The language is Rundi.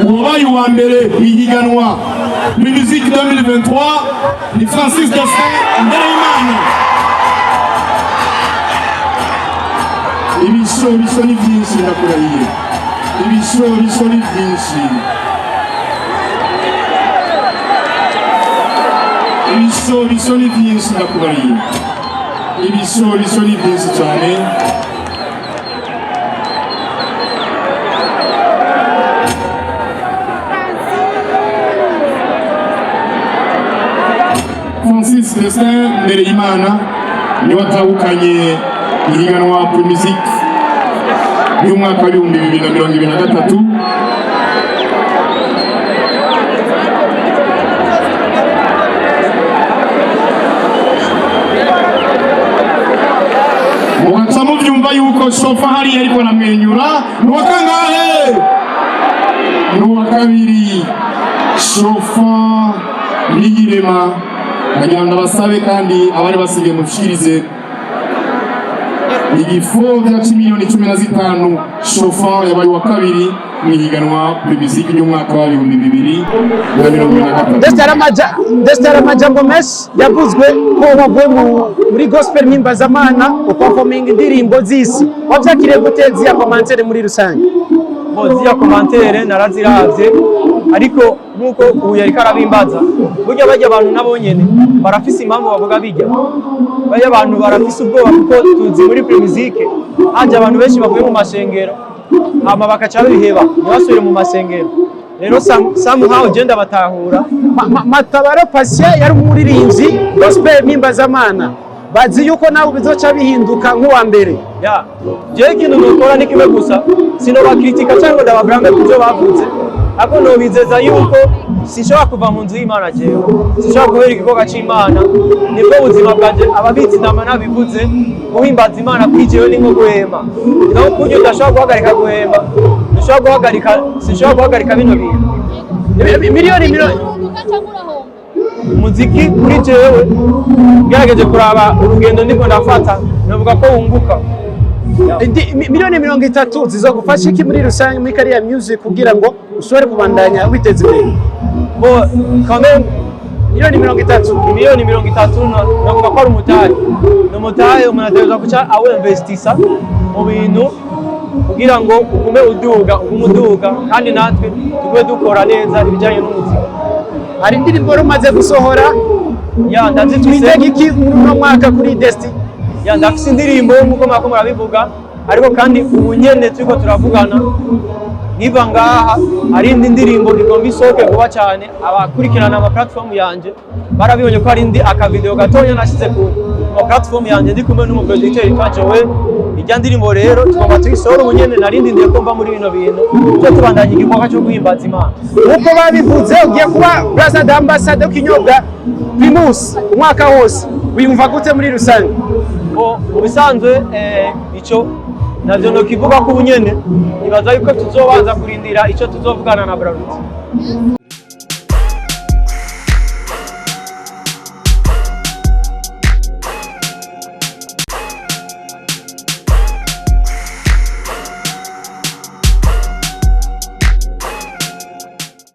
uwabaye uwa mbere ihiganwa Primusic 2023 ni Destin NDEREYIMANA. Ibisho ni byinshi ndakurahiye, ibisho ni byinshi, ibisho ni byinshi ndakurahiye, ibisho ni byinshi cyane. Destin NDEREYIMANA niwe atahukanye ihiganwa Primusic y'umwaka wa 2023. Mugaca muvyumva yuko shofa hariya ariko aramwenyura nuwa kangahe? Nuwa kabiri. Shofa niyirema nagira ndabasabe kandi abari basigaye mushikirize igifo cya miliyoni 15. Shofa yabaye wa kabiri mu ihiganwa Primusic y'umwaka wa 2023. Destin amajambo menshi yavuzwe ko wavuye muri gospel mpimbazamana uperforming indirimbo z'isi. Wavyakiriye guteza ya commentaire muri rusange? Ziya commentaire naraziravye, ariko nkuko uyu yariko arabimbaza, burya bajya abantu nabo nyene barafise impamvu bavuga bijya. Bajya abantu barafise ubwoba kuko tuzi muri Primusic haje abantu benshi bavuye mu masengero hama bakaca biheba ntibasubire mu masengero. Rero somehow genda batahura Matabaro Patient yari umuririmbyi gospel mpimbazamana, bazi yuko nawe bizoca bihinduka nk'uwa mbere. Ya je ikintu nokora ni kimwe gusa, sinobakritika cyangwa ndababwira ibyo bavuze, ako nobizeza yuko sinshobora kuva mu nzu y'Imana jewe, sinshobora kubera igikorwa c'Imana, nibwo buzima bwanje. Ababitsi ndama nabivuze, guhimbaza Imana kuri jewe ni nko guhema. Naho kunyo ndashobora guhagarika guhema, sinshobora guhagarika bino bintu. Miliyoni umuziki kuri jewe gerageje kuraba urugendo ndiko ndafata, navuga ko wunguka. Miliyoni 30 zizogufasha iki muri rusange muri career music kugira ngo ushobore kubandanya witeza imbere? Bo quand miliyoni 30. Miliyoni 30 navuga ko ari umutahe. No mutahe umuntu ategerezwa kuca awinvestisa mu bintu kugira ngo ugume uduga kandi natwe tugwe dukora neza ibijyanye n'umuziki. Hari indirimbo rumaze gusohora ya ndazituse iki mu mwaka kuri Destin? Ya ndafise indirimbo nkuko mwako murabivuga, ariko kandi ubu nyene turiko turavugana niba ngaha ari indi ndirimbo igomba isohoke vuba cyane. Abakurikirana ama platform yanje barabibonye ko ari indi akavideo gatonya nashize ku platform yanje ndi kumwe n'umuproducteur Yagize. Ijya ndirimbo rero tugomba tuyisohora ubu nyene, narindi ndiye kumva muri bino bintu cyo tubandanye igikorwa cyo guhimbaza Imana. Uko babivuze ugiye kuba Brother Ambassador Kinyobwa Primus umwaka wose, wiyumva gute muri rusange? Mu bisanzwe ico navyo no kivuga ko ubunyene nibaza yuko tuzobanza kurindira ico tuzovugana na Bantu.